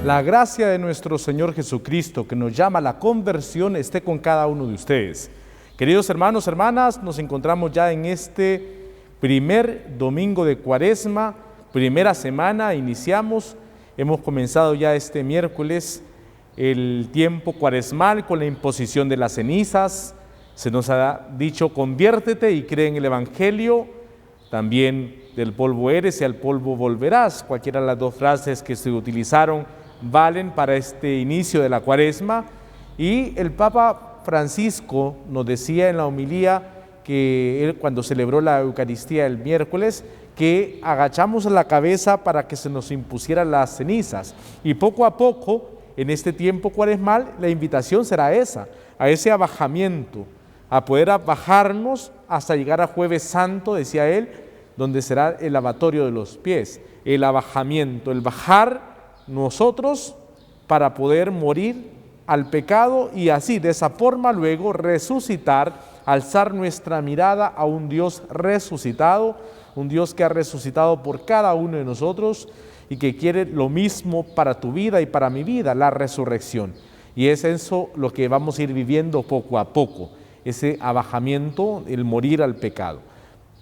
La gracia de nuestro Señor Jesucristo, que nos llama a la conversión, esté con cada uno de ustedes. Queridos hermanos, hermanas, nos encontramos ya en este primer domingo de Cuaresma, primera semana, hemos comenzado ya este miércoles el tiempo cuaresmal con la imposición de las cenizas. Se nos ha dicho: conviértete y cree en el Evangelio. También del polvo eres y al polvo volverás. Cualquiera de las dos frases que se utilizaron valen para este inicio de la Cuaresma. Y el Papa Francisco nos decía en la homilía que él, cuando celebró la Eucaristía el miércoles, que agachamos la cabeza para que se nos impusieran las cenizas. Y poco a poco, en este tiempo cuaresmal, la invitación será esa, a ese abajamiento, a poder abajarnos hasta llegar a Jueves Santo, decía él, donde será el lavatorio de los pies, el abajamiento, el bajar nosotros para poder morir al pecado y así, de esa forma, luego resucitar, alzar nuestra mirada a un Dios resucitado, un Dios que ha resucitado por cada uno de nosotros y que quiere lo mismo para tu vida y para mi vida, la resurrección. Y es eso lo que vamos a ir viviendo poco a poco, ese abajamiento, el morir al pecado.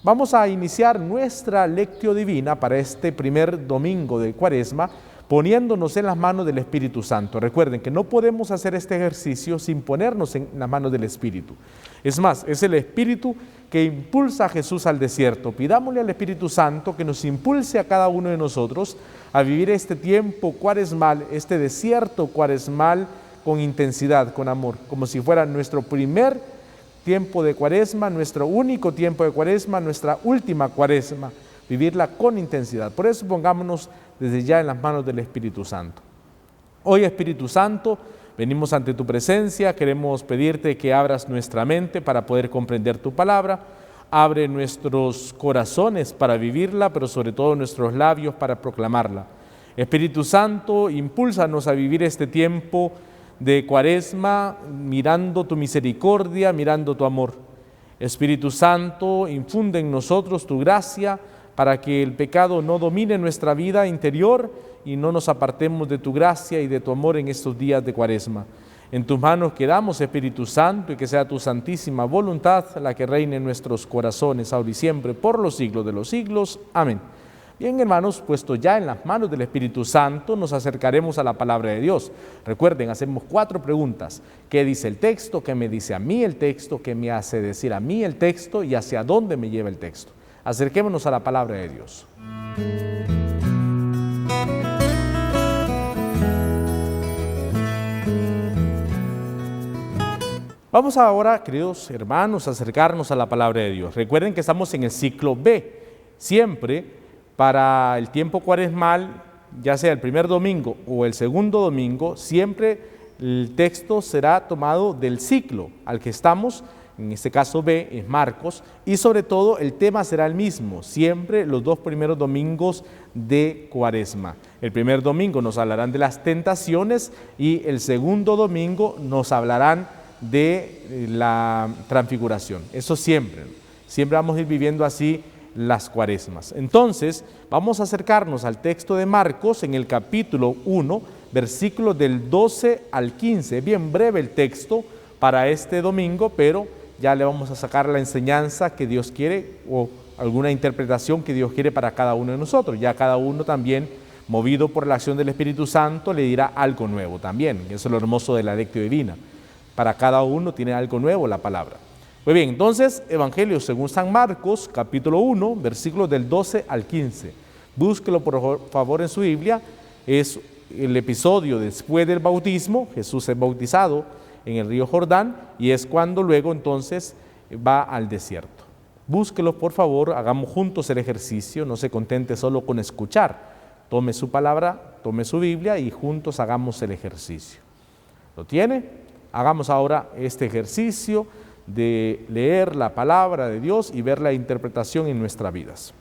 Vamos a iniciar nuestra lectio divina para este primer domingo de Cuaresma, poniéndonos en las manos del Espíritu Santo. Recuerden que no podemos hacer este ejercicio sin ponernos en las manos del Espíritu. Es más, es el Espíritu que impulsa a Jesús al desierto. Pidámosle al Espíritu Santo que nos impulse a cada uno de nosotros a vivir este tiempo cuaresmal, este desierto cuaresmal con intensidad, con amor, como si fuera nuestro primer tiempo de Cuaresma, nuestro único tiempo de Cuaresma, nuestra última Cuaresma, vivirla con intensidad. Por eso pongámonos desde ya en las manos del Espíritu Santo. Hoy, Espíritu Santo, venimos ante tu presencia, queremos pedirte que abras nuestra mente para poder comprender tu palabra, abre nuestros corazones para vivirla, pero sobre todo nuestros labios para proclamarla. Espíritu Santo, impúlsanos a vivir este tiempo de Cuaresma mirando tu misericordia, mirando tu amor. Espíritu Santo, infunde en nosotros tu gracia para que el pecado no domine nuestra vida interior y no nos apartemos de tu gracia y de tu amor en estos días de Cuaresma. En tus manos quedamos, Espíritu Santo, y que sea tu santísima voluntad la que reine en nuestros corazones, ahora y siempre, por los siglos de los siglos. Amén. Bien, hermanos, puesto ya en las manos del Espíritu Santo, nos acercaremos a la palabra de Dios. Recuerden, hacemos 4 preguntas. ¿Qué dice el texto? ¿Qué me dice a mí el texto? ¿Qué me hace decir a mí el texto? ¿Y hacia dónde me lleva el texto? Acerquémonos a la palabra de Dios. Vamos ahora, queridos hermanos, a acercarnos a la palabra de Dios. Recuerden que estamos en el ciclo B. Siempre para el tiempo cuaresmal, ya sea el primer domingo o el segundo domingo, siempre el texto será tomado del ciclo al que estamos. En este caso B es Marcos, y sobre todo el tema será el mismo, siempre los 2 primeros domingos de Cuaresma. El primer domingo nos hablarán de las tentaciones y el segundo domingo nos hablarán de la transfiguración. Eso siempre vamos a ir viviendo así las Cuaresmas. Entonces, vamos a acercarnos al texto de Marcos en el capítulo 1, versículos del 12 al 15. Bien breve el texto para este domingo, pero ya le vamos a sacar la enseñanza que Dios quiere o alguna interpretación que Dios quiere para cada uno de nosotros. Ya cada uno también, movido por la acción del Espíritu Santo, le dirá algo nuevo también. Eso es lo hermoso de la lectio divina. Para cada uno tiene algo nuevo la palabra. Muy bien, entonces, Evangelio según San Marcos, capítulo 1, versículos del 12 al 15. Búsquelo por favor en su Biblia. Es el episodio después del bautismo. Jesús es bautizado en el río Jordán y es cuando luego entonces va al desierto. Búsquelo por favor, hagamos juntos el ejercicio, no se contente solo con escuchar. Tome su palabra, tome su Biblia y juntos hagamos el ejercicio. ¿Lo tiene? Hagamos ahora este ejercicio de leer la palabra de Dios y ver la interpretación en nuestras vidas.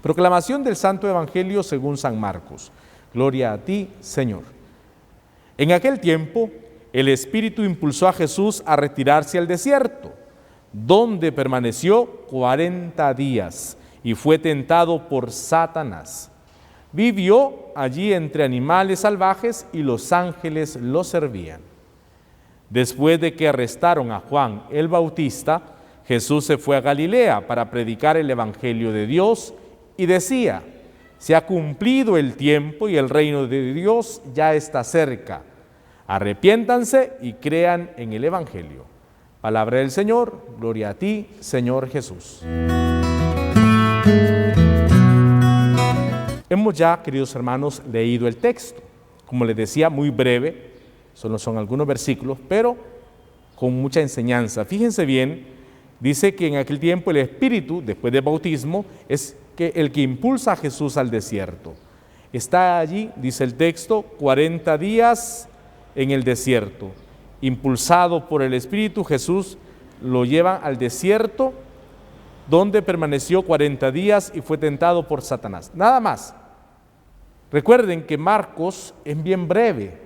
Proclamación del Santo Evangelio según San Marcos. Gloria a ti, Señor. En aquel tiempo, el Espíritu impulsó a Jesús a retirarse al desierto, donde permaneció 40 días y fue tentado por Satanás. Vivió allí entre animales salvajes y los ángeles lo servían. Después de que arrestaron a Juan el Bautista, Jesús se fue a Galilea para predicar el evangelio de Dios y decía: se ha cumplido el tiempo y el reino de Dios ya está cerca. Arrepiéntanse y crean en el evangelio. Palabra del Señor, gloria a ti, Señor Jesús. Hemos ya, queridos hermanos, leído el texto. Como les decía, muy breve, solo son algunos versículos, pero con mucha enseñanza. Fíjense bien, dice que en aquel tiempo el Espíritu, después del bautismo, es el que impulsa a Jesús al desierto. Está allí, dice el texto, 40 días en el desierto. Impulsado por el Espíritu, Jesús lo lleva al desierto, donde permaneció 40 días y fue tentado por Satanás. Nada más. Recuerden que Marcos es bien breve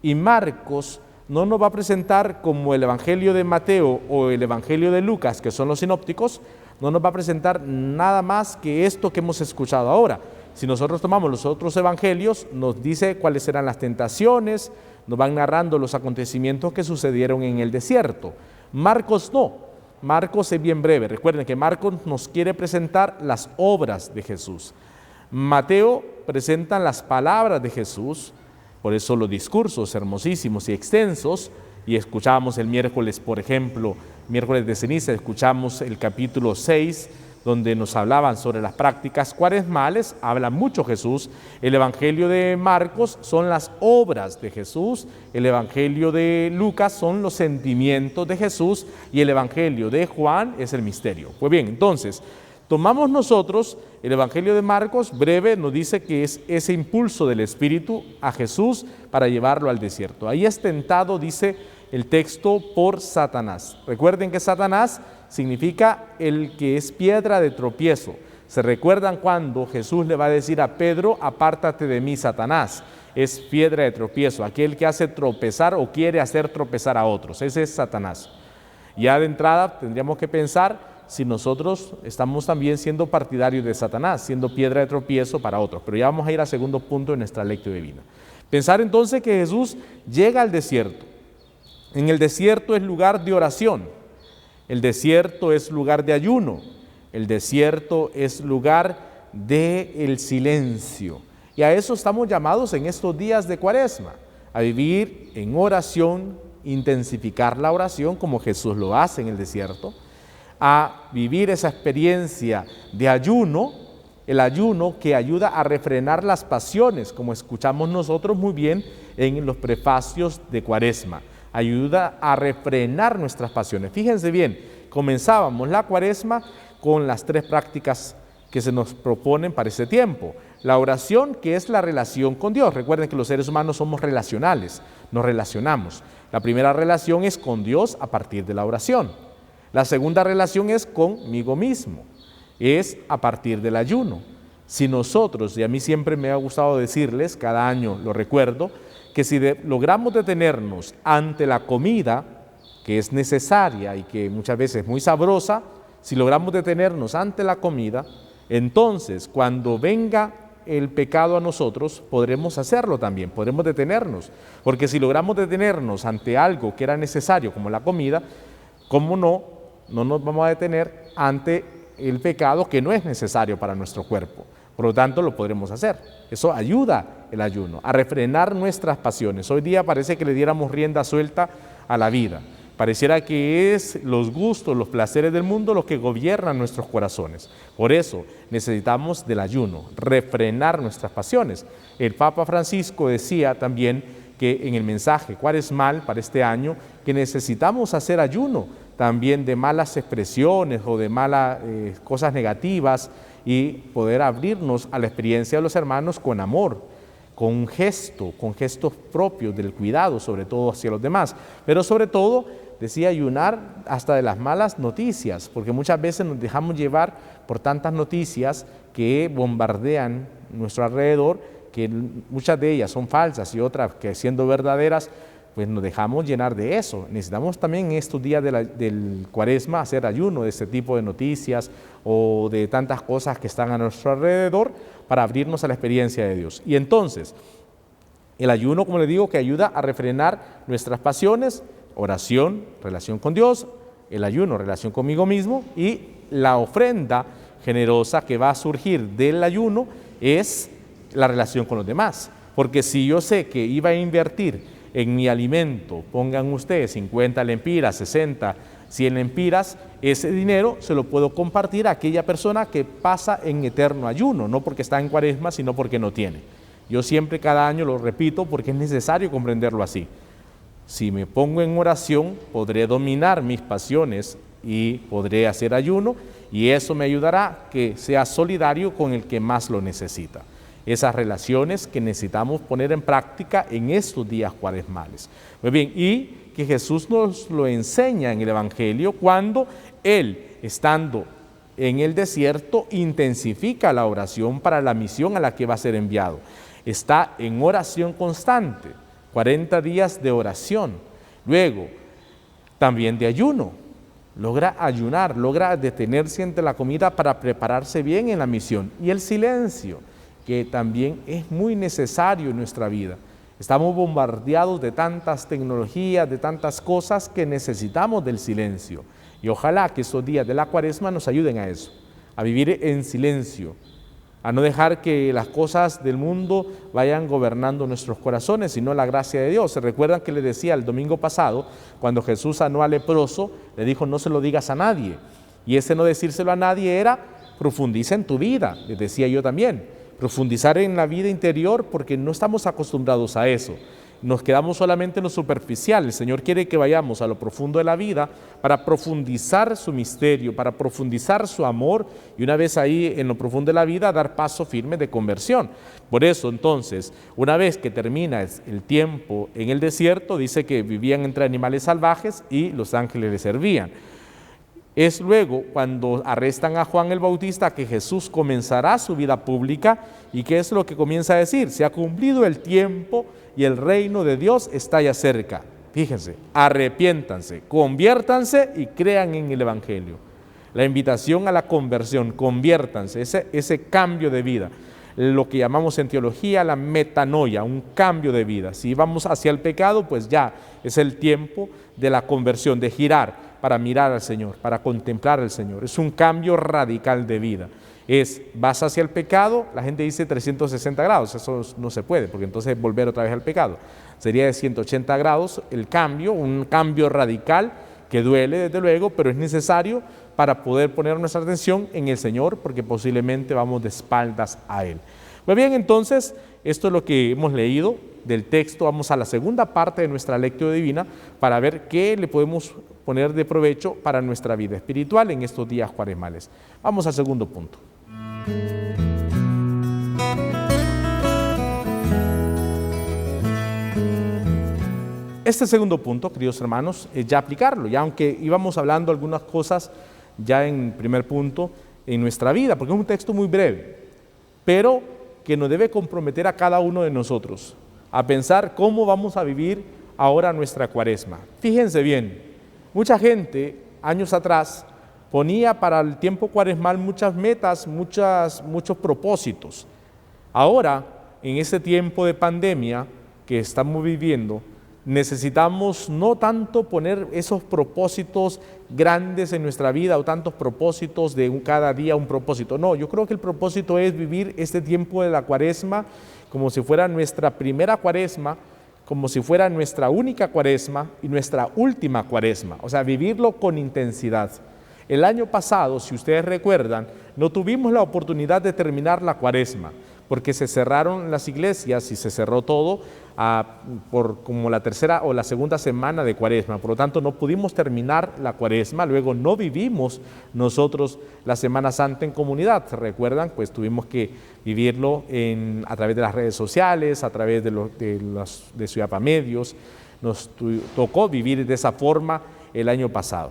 y Marcos no nos va a presentar como el Evangelio de Mateo o el Evangelio de Lucas, que son los sinópticos, no nos va a presentar nada más que esto que hemos escuchado ahora. Si nosotros tomamos los otros evangelios, nos dice cuáles eran las tentaciones, nos van narrando los acontecimientos que sucedieron en el desierto. Marcos no. Marcos es bien breve. Recuerden que Marcos nos quiere presentar las obras de Jesús. Mateo presenta las palabras de Jesús, por eso los discursos hermosísimos y extensos, y escuchamos el miércoles, por ejemplo, miércoles de ceniza, escuchamos el capítulo 6, donde nos hablaban sobre las prácticas cuaresmales, habla mucho Jesús. El Evangelio de Marcos son las obras de Jesús, el Evangelio de Lucas son los sentimientos de Jesús y el Evangelio de Juan es el misterio. Pues bien, entonces, tomamos nosotros el Evangelio de Marcos, breve, nos dice que es ese impulso del Espíritu a Jesús para llevarlo al desierto. Ahí es tentado, dice el texto, por Satanás. Recuerden que Satanás significa el que es piedra de tropiezo. ¿Se recuerdan cuando Jesús le va a decir a Pedro: apártate de mí, Satanás? Es piedra de tropiezo, aquel que hace tropezar o quiere hacer tropezar a otros. Ese es Satanás. Ya de entrada tendríamos que pensar si nosotros estamos también siendo partidarios de Satanás, siendo piedra de tropiezo para otros. Pero ya vamos a ir al segundo punto de nuestra lectio divina. Pensar entonces que Jesús llega al desierto. En el desierto es lugar de oración. El desierto es lugar de ayuno, el desierto es lugar del silencio. Y a eso estamos llamados en estos días de Cuaresma, a vivir en oración, intensificar la oración como Jesús lo hace en el desierto, a vivir esa experiencia de ayuno, el ayuno que ayuda a refrenar las pasiones, como escuchamos nosotros muy bien en los prefacios de Cuaresma. Ayuda a refrenar nuestras pasiones. Fíjense bien, comenzábamos la Cuaresma con las 3 prácticas que se nos proponen para este tiempo. La oración, que es la relación con Dios. Recuerden que los seres humanos somos relacionales, nos relacionamos. La primera relación es con Dios a partir de la oración. La segunda relación es conmigo mismo, es a partir del ayuno. Si nosotros, y a mí siempre me ha gustado decirles, cada año lo recuerdo, que si logramos detenernos ante la comida, que es necesaria y que muchas veces es muy sabrosa, si logramos detenernos ante la comida, entonces cuando venga el pecado a nosotros, podremos hacerlo también, podremos detenernos, porque si logramos detenernos ante algo que era necesario, como la comida, ¿cómo no nos vamos a detener ante el pecado que no es necesario para nuestro cuerpo? Por lo tanto, lo podremos hacer. Eso ayuda el ayuno a refrenar nuestras pasiones. Hoy día parece que le diéramos rienda suelta a la vida. Pareciera que es los gustos, los placeres del mundo los que gobiernan nuestros corazones. Por eso necesitamos del ayuno, refrenar nuestras pasiones. El Papa Francisco decía también que en el mensaje cuaresmal para este año que necesitamos hacer ayuno también de malas expresiones o de malas cosas negativas y poder abrirnos a la experiencia de los hermanos con amor, con gestos propios del cuidado, sobre todo hacia los demás. Pero sobre todo, decía, ayunar hasta de las malas noticias, porque muchas veces nos dejamos llevar por tantas noticias que bombardean nuestro alrededor, que muchas de ellas son falsas y otras que siendo verdaderas, pues nos dejamos llenar de eso. Necesitamos también en estos días del Cuaresma hacer ayuno de este tipo de noticias o de tantas cosas que están a nuestro alrededor para abrirnos a la experiencia de Dios. Y entonces, el ayuno, como les digo, que ayuda a refrenar nuestras pasiones, oración, relación con Dios, el ayuno, relación conmigo mismo, y la ofrenda generosa que va a surgir del ayuno es la relación con los demás. Porque si yo sé que iba a invertir en mi alimento, pongan ustedes 50 lempiras, 60, 100 lempiras, ese dinero se lo puedo compartir a aquella persona que pasa en eterno ayuno, no porque está en Cuaresma, sino porque no tiene. Yo siempre cada año lo repito porque es necesario comprenderlo así. Si me pongo en oración, podré dominar mis pasiones y podré hacer ayuno, y eso me ayudará a que sea solidario con el que más lo necesita. Esas relaciones que necesitamos poner en práctica en estos días cuaresmales. Muy bien, y que Jesús nos lo enseña en el Evangelio cuando Él, estando en el desierto, intensifica la oración para la misión a la que va a ser enviado. Está en oración constante, 40 días de oración. Luego, también de ayuno. Logra ayunar, logra detenerse ante la comida para prepararse bien en la misión. Y el silencio, que también es muy necesario en nuestra vida. Estamos bombardeados de tantas tecnologías, de tantas cosas que necesitamos del silencio. Y ojalá que estos días de la Cuaresma nos ayuden a eso, a vivir en silencio, a no dejar que las cosas del mundo vayan gobernando nuestros corazones, sino la gracia de Dios. ¿Se recuerdan que le decía el domingo pasado, cuando Jesús sanó al leproso, le dijo, no se lo digas a nadie? Y ese no decírselo a nadie era, profundiza en tu vida, les decía yo también. Profundizar en la vida interior porque no estamos acostumbrados a eso. Nos quedamos solamente en lo superficial. El Señor quiere que vayamos a lo profundo de la vida para profundizar su misterio, para profundizar su amor y una vez ahí en lo profundo de la vida dar paso firme de conversión. Por eso entonces, una vez que termina el tiempo en el desierto, dice que vivían entre animales salvajes y los ángeles les servían. Es luego cuando arrestan a Juan el Bautista que Jesús comenzará su vida pública. ¿Y qué es lo que comienza a decir? Se ha cumplido el tiempo y el reino de Dios está ya cerca. Fíjense, arrepiéntanse, conviértanse y crean en el Evangelio. La invitación a la conversión, conviértanse, ese cambio de vida. Lo que llamamos en teología la metanoia, un cambio de vida. Si vamos hacia el pecado, pues ya es el tiempo de la conversión, de girar para mirar al Señor, para contemplar al Señor. Es un cambio radical de vida. Vas hacia el pecado, la gente dice 360 grados, eso no se puede, porque entonces volver otra vez al pecado. Sería de 180 grados el cambio, un cambio radical que duele desde luego, pero es necesario para poder poner nuestra atención en el Señor, porque posiblemente vamos de espaldas a Él. Muy bien, entonces, esto es lo que hemos leído del texto. Vamos a la segunda parte de nuestra lectio divina para ver qué le podemos poner de provecho para nuestra vida espiritual en estos días cuaresmales. Vamos al segundo punto. Este segundo punto, queridos hermanos, es ya aplicarlo, ya aunque íbamos hablando algunas cosas ya en primer punto en nuestra vida, porque es un texto muy breve, pero que nos debe comprometer a cada uno de nosotros a pensar cómo vamos a vivir ahora nuestra Cuaresma. Fíjense bien, mucha gente años atrás ponía para el tiempo cuaresmal muchas metas, muchos propósitos. Ahora, en este tiempo de pandemia que estamos viviendo, necesitamos no tanto poner esos propósitos grandes en nuestra vida o tantos propósitos de cada día un propósito. No, yo creo que el propósito es vivir este tiempo de la Cuaresma como si fuera nuestra primera Cuaresma, como si fuera nuestra única Cuaresma y nuestra última Cuaresma. O sea, vivirlo con intensidad. El año pasado, si ustedes recuerdan, no tuvimos la oportunidad de terminar la Cuaresma, porque se cerraron las iglesias y se cerró todo por como la tercera o la segunda semana de Cuaresma. Por lo tanto, no pudimos terminar la Cuaresma, luego no vivimos nosotros la Semana Santa en comunidad. ¿Se recuerdan? Pues tuvimos que vivirlo a través de las redes sociales, a través de Ciudad Pa' Medios. Nos tocó vivir de esa forma el año pasado.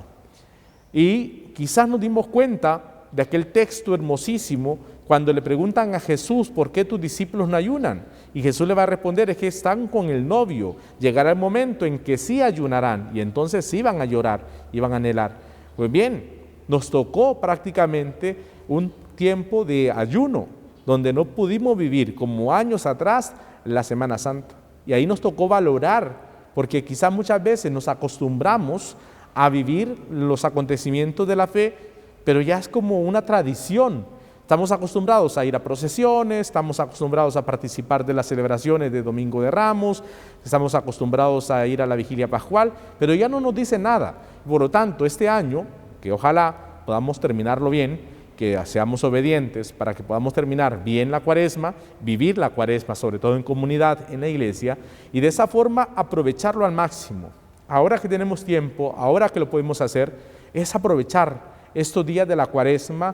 Y quizás nos dimos cuenta de aquel texto hermosísimo cuando le preguntan a Jesús, ¿por qué tus discípulos no ayunan? Y Jesús le va a responder, es que están con el novio, llegará el momento en que sí ayunarán y entonces sí van a llorar y van a anhelar. Pues bien, nos tocó prácticamente un tiempo de ayuno, donde no pudimos vivir como años atrás la Semana Santa. Y ahí nos tocó valorar, porque quizás muchas veces nos acostumbramos a vivir los acontecimientos de la fe, pero ya es como una tradición. Estamos acostumbrados a ir a procesiones, estamos acostumbrados a participar de las celebraciones de Domingo de Ramos, estamos acostumbrados a ir a la vigilia pascual, pero ya no nos dice nada. Por lo tanto, este año, que ojalá podamos terminarlo bien, que seamos obedientes para que podamos terminar bien la cuaresma, vivir la cuaresma, sobre todo en comunidad, en la iglesia, y de esa forma aprovecharlo al máximo. Ahora que tenemos tiempo, ahora que lo podemos hacer, es aprovechar estos días de la cuaresma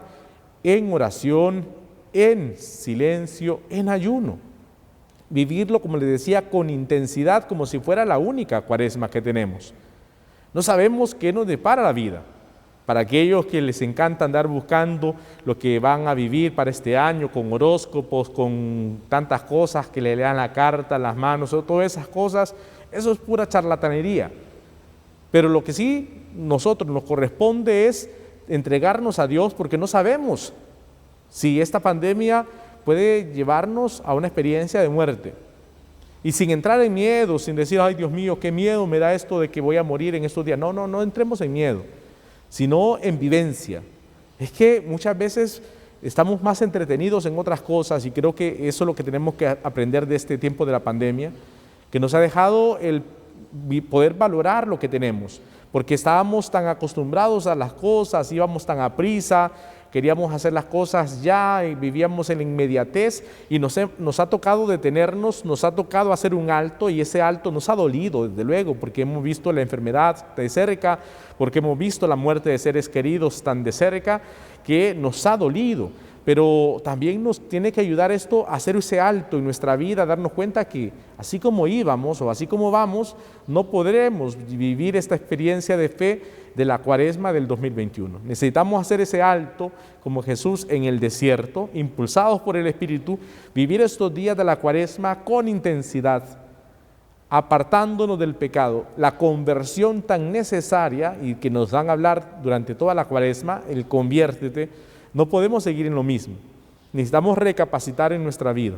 en oración, en silencio, en ayuno. Vivirlo, como les decía, con intensidad, como si fuera la única cuaresma que tenemos. No sabemos qué nos depara la vida. Para aquellos que les encanta andar buscando lo que van a vivir para este año, con horóscopos, con tantas cosas que le dan la carta, las manos, todas esas cosas, eso es pura charlatanería. Pero lo que sí nosotros nos corresponde es entregarnos a Dios, porque no sabemos si esta pandemia puede llevarnos a una experiencia de muerte. Y sin entrar en miedo, sin decir, ay Dios mío, qué miedo me da esto de que voy a morir en estos días. No entremos en miedo, sino en vivencia. Es que muchas veces estamos más entretenidos en otras cosas y creo que eso es lo que tenemos que aprender de este tiempo de la pandemia, que nos ha dejado el poder valorar lo que tenemos, porque estábamos tan acostumbrados a las cosas, íbamos tan a prisa, queríamos hacer las cosas ya y vivíamos en la inmediatez y nos ha tocado detenernos, nos ha tocado hacer un alto y ese alto nos ha dolido, desde luego, porque hemos visto la enfermedad de cerca, porque hemos visto la muerte de seres queridos tan de cerca que nos ha dolido. Pero también nos tiene que ayudar esto a hacer ese alto en nuestra vida, a darnos cuenta que así como íbamos o así como vamos, no podremos vivir esta experiencia de fe de la cuaresma del 2021. Necesitamos hacer ese alto como Jesús en el desierto, impulsados por el Espíritu, vivir estos días de la cuaresma con intensidad, apartándonos del pecado, la conversión tan necesaria y que nos van a hablar durante toda la cuaresma, el conviértete. No podemos seguir en lo mismo. Necesitamos recapacitar en nuestra vida.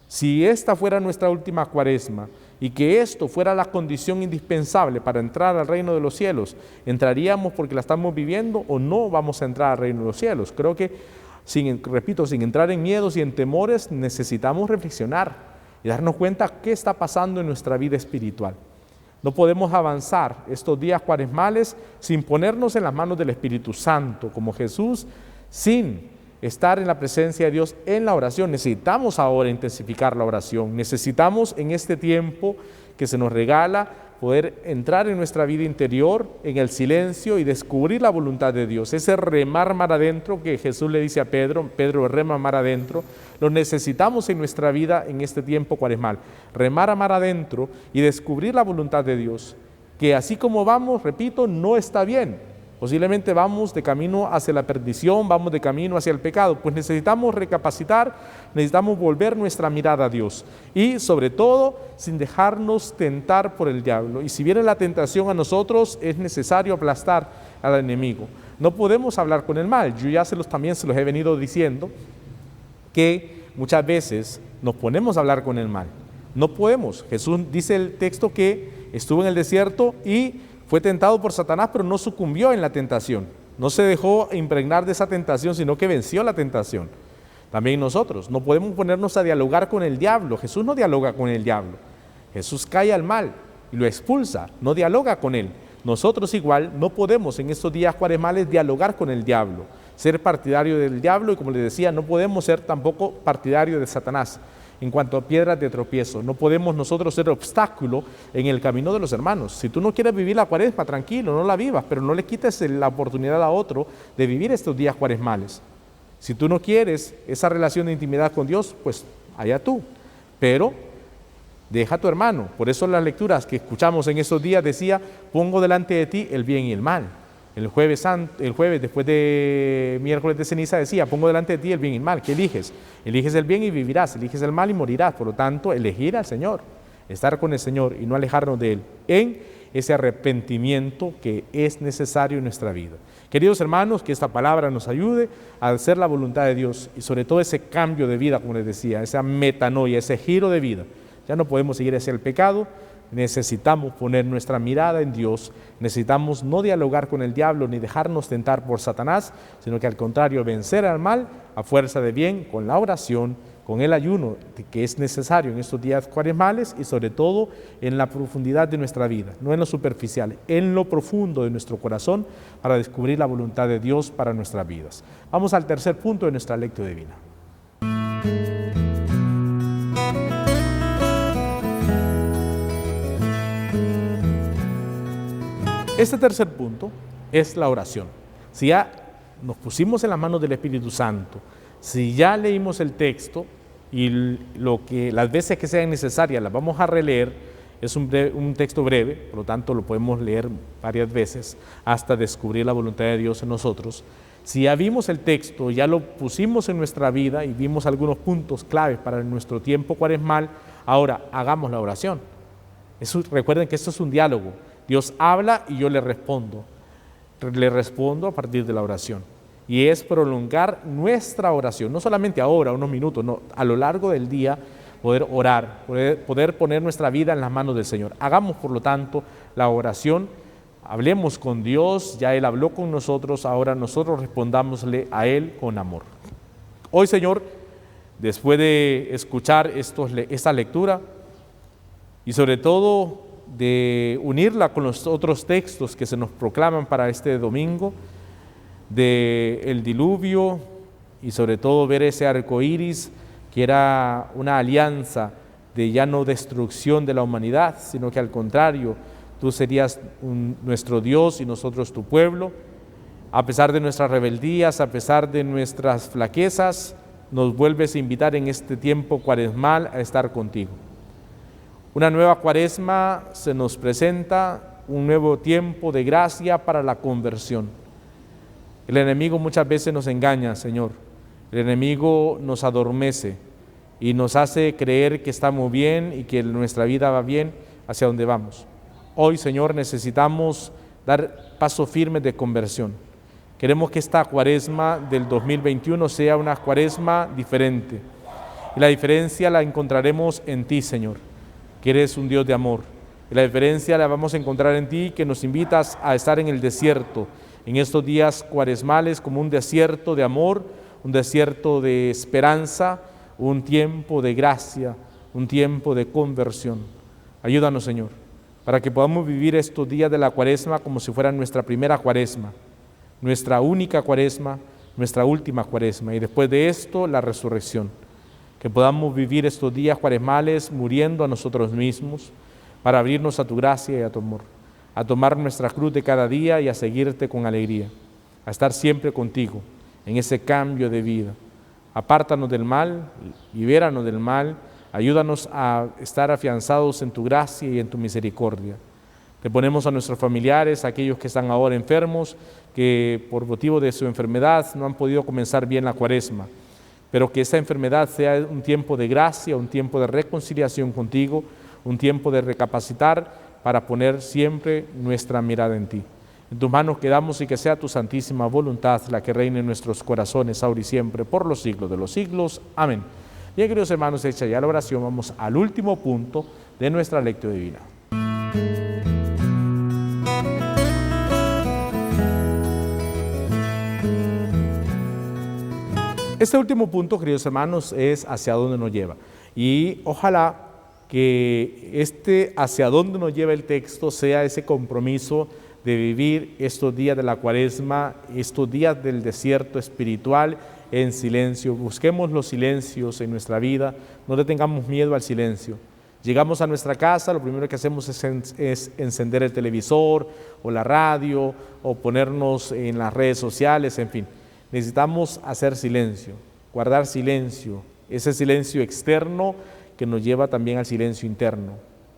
Si esta fuera nuestra última cuaresma y que esto fuera la condición indispensable para entrar al reino de los cielos, ¿entraríamos porque la estamos viviendo o no vamos a entrar al reino de los cielos? Creo que, sin entrar en miedos y en temores, necesitamos reflexionar y darnos cuenta qué está pasando en nuestra vida espiritual. No podemos avanzar estos días cuaresmales sin ponernos en las manos del Espíritu Santo, como Jesús, sin estar en la presencia de Dios en la oración. Necesitamos ahora intensificar la oración, necesitamos en este tiempo que se nos regala poder entrar en nuestra vida interior, en el silencio y descubrir la voluntad de Dios. Ese remar mar adentro que Jesús le dice a Pedro, rema mar adentro, lo necesitamos en nuestra vida en este tiempo cuaresmal. Remar a mar adentro y descubrir la voluntad de Dios, que así como vamos, repito, no está bien. Posiblemente vamos de camino hacia la perdición, vamos de camino hacia el pecado, pues necesitamos recapacitar, necesitamos volver nuestra mirada a Dios y sobre todo sin dejarnos tentar por el diablo. Y si viene la tentación a nosotros, es necesario aplastar al enemigo. No podemos hablar con el mal. Yo ya también se los he venido diciendo que muchas veces nos ponemos a hablar con el mal. No podemos. Jesús dice el texto que estuvo en el desierto y fue tentado por Satanás, pero no sucumbió en la tentación. No se dejó impregnar de esa tentación, sino que venció la tentación. También nosotros no podemos ponernos a dialogar con el diablo. Jesús no dialoga con el diablo. Jesús cae al mal y lo expulsa, no dialoga con él. Nosotros igual no podemos en estos días cuaresmales dialogar con el diablo, ser partidario del diablo y como les decía, no podemos ser tampoco partidario de Satanás. En cuanto a piedras de tropiezo, no podemos nosotros ser obstáculo en el camino de los hermanos. Si tú no quieres vivir la cuaresma, tranquilo, no la vivas, pero no le quites la oportunidad a otro de vivir estos días cuaresmales. Si tú no quieres esa relación de intimidad con Dios, pues allá tú, pero deja a tu hermano. Por eso las lecturas que escuchamos en estos días decía, pongo delante de ti el bien y el mal. El jueves después de miércoles de ceniza decía, pongo delante de ti el bien y el mal, ¿qué eliges? Eliges el bien y vivirás, eliges el mal y morirás. Por lo tanto, elegir al Señor, estar con el Señor y no alejarnos de Él en ese arrepentimiento que es necesario en nuestra vida. Queridos hermanos, que esta palabra nos ayude a hacer la voluntad de Dios y sobre todo ese cambio de vida, como les decía, esa metanoia, ese giro de vida. Ya no podemos seguir hacia el pecado, necesitamos poner nuestra mirada en Dios, necesitamos no dialogar con el diablo ni dejarnos tentar por Satanás, sino que al contrario, vencer al mal a fuerza de bien, con la oración, con el ayuno que es necesario en estos días cuaresmales y sobre todo en la profundidad de nuestra vida, no en lo superficial, en lo profundo de nuestro corazón para descubrir la voluntad de Dios para nuestras vidas. Vamos al tercer punto de nuestra lectura divina. Este tercer punto es la oración. Si ya nos pusimos en las manos del Espíritu Santo, si ya leímos el texto y las veces que sean necesarias las vamos a releer, es un texto breve, por lo tanto lo podemos leer varias veces hasta descubrir la voluntad de Dios en nosotros. Si ya vimos el texto, ya lo pusimos en nuestra vida y vimos algunos puntos claves para nuestro tiempo cuaresmal, ahora hagamos la oración. Recuerden que esto es un diálogo. Dios habla y yo le respondo a partir de la oración. Y es prolongar nuestra oración, no solamente ahora, unos minutos, no, a lo largo del día poder orar, poder poner nuestra vida en las manos del Señor. Hagamos, por lo tanto, la oración, hablemos con Dios, ya Él habló con nosotros, ahora nosotros respondámosle a Él con amor. Hoy, Señor, después de escuchar esta lectura y sobre todo de unirla con los otros textos que se nos proclaman para este domingo, del diluvio y sobre todo ver ese arco iris que era una alianza de ya no destrucción de la humanidad, sino que al contrario, tú serías nuestro Dios y nosotros tu pueblo. A pesar de nuestras rebeldías, a pesar de nuestras flaquezas, nos vuelves a invitar en este tiempo cuaresmal a estar contigo. Una nueva cuaresma se nos presenta, un nuevo tiempo de gracia para la conversión. El enemigo muchas veces nos engaña, Señor. El enemigo nos adormece y nos hace creer que estamos bien y que nuestra vida va bien hacia donde vamos. Hoy, Señor, necesitamos dar pasos firmes de conversión. Queremos que esta cuaresma del 2021 sea una cuaresma diferente. Y la diferencia la encontraremos en ti, Señor, que eres un Dios de amor. Y la diferencia la vamos a encontrar en ti, que nos invitas a estar en el desierto, en estos días cuaresmales, como un desierto de amor, un desierto de esperanza, un tiempo de gracia, un tiempo de conversión. Ayúdanos, Señor, para que podamos vivir estos días de la cuaresma como si fueran nuestra primera cuaresma, nuestra única cuaresma, nuestra última cuaresma, y después de esto, la resurrección. Que podamos vivir estos días cuaresmales muriendo a nosotros mismos para abrirnos a tu gracia y a tu amor, a tomar nuestra cruz de cada día y a seguirte con alegría, a estar siempre contigo en ese cambio de vida. Apártanos del mal, libéranos del mal, ayúdanos a estar afianzados en tu gracia y en tu misericordia. Te ponemos a nuestros familiares, a aquellos que están ahora enfermos, que por motivo de su enfermedad no han podido comenzar bien la cuaresma, pero que esa enfermedad sea un tiempo de gracia, un tiempo de reconciliación contigo, un tiempo de recapacitar para poner siempre nuestra mirada en ti. En tus manos quedamos y que sea tu santísima voluntad la que reine en nuestros corazones ahora y siempre, por los siglos de los siglos. Amén. Bien, queridos hermanos, hecha ya la oración, vamos al último punto de nuestra lectura divina. Este último punto, queridos hermanos, es hacia dónde nos lleva. Y ojalá que hacia dónde nos lleva el texto sea ese compromiso de vivir estos días de la cuaresma, estos días del desierto espiritual en silencio. Busquemos los silencios en nuestra vida, no le tengamos miedo al silencio. Llegamos a nuestra casa, lo primero que hacemos es encender el televisor o la radio o ponernos en las redes sociales, en fin. Necesitamos hacer silencio, guardar silencio, ese silencio externo que nos lleva también al silencio interno.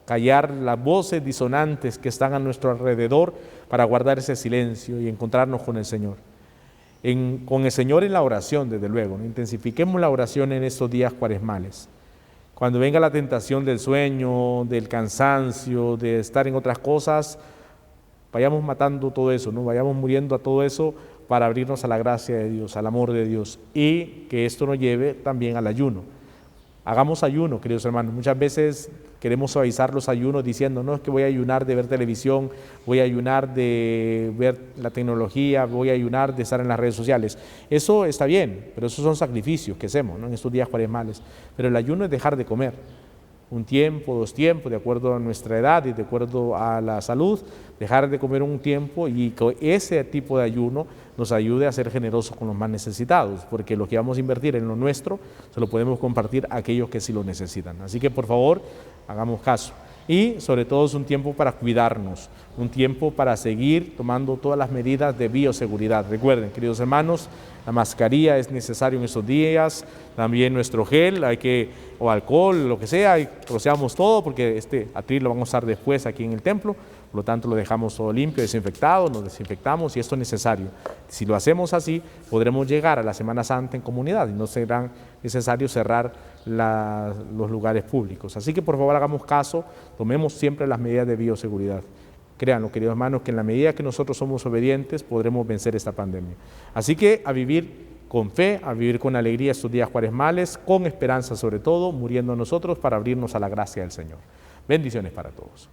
callar las voces disonantes que están a nuestro alrededor para guardar ese silencio y encontrarnos con el Señor. Con el Señor en la oración, desde luego, ¿no? Intensifiquemos la oración en estos días cuaresmales. Cuando venga la tentación del sueño, del cansancio, de estar en otras cosas, vayamos matando todo eso, ¿no? Vayamos muriendo a todo eso para abrirnos a la gracia de Dios, al amor de Dios, y que esto nos lleve también al ayuno. Hagamos ayuno, queridos hermanos. Muchas veces queremos suavizar los ayunos diciendo, no, es que voy a ayunar de ver televisión, voy a ayunar de ver la tecnología, voy a ayunar de estar en las redes sociales. Eso está bien, pero esos son sacrificios que hacemos, ¿no? En estos días cuaresmales. Pero el ayuno es dejar de comer. Un tiempo, 2 tiempos, de acuerdo a nuestra edad y de acuerdo a la salud, dejar de comer un tiempo y que ese tipo de ayuno nos ayude a ser generosos con los más necesitados, porque lo que vamos a invertir en lo nuestro se lo podemos compartir a aquellos que sí lo necesitan. Así que por favor, hagamos caso. Y sobre todo es un tiempo para cuidarnos, un tiempo para seguir tomando todas las medidas de bioseguridad. Recuerden, queridos hermanos, la mascarilla es necesario en estos días, también nuestro gel, o alcohol, lo que sea, rociamos todo porque este atril lo vamos a usar después aquí en el templo, por lo tanto lo dejamos todo limpio, desinfectado, nos desinfectamos y esto es necesario. Si lo hacemos así, podremos llegar a la Semana Santa en comunidad y no será necesario cerrar los lugares públicos. Así que por favor hagamos caso, tomemos siempre las medidas de bioseguridad. Créanlo, queridos hermanos, que en la medida que nosotros somos obedientes podremos vencer esta pandemia. Así que a vivir con fe, a vivir con alegría estos días cuaresmales, con esperanza sobre todo, muriendo nosotros para abrirnos a la gracia del Señor. Bendiciones para todos.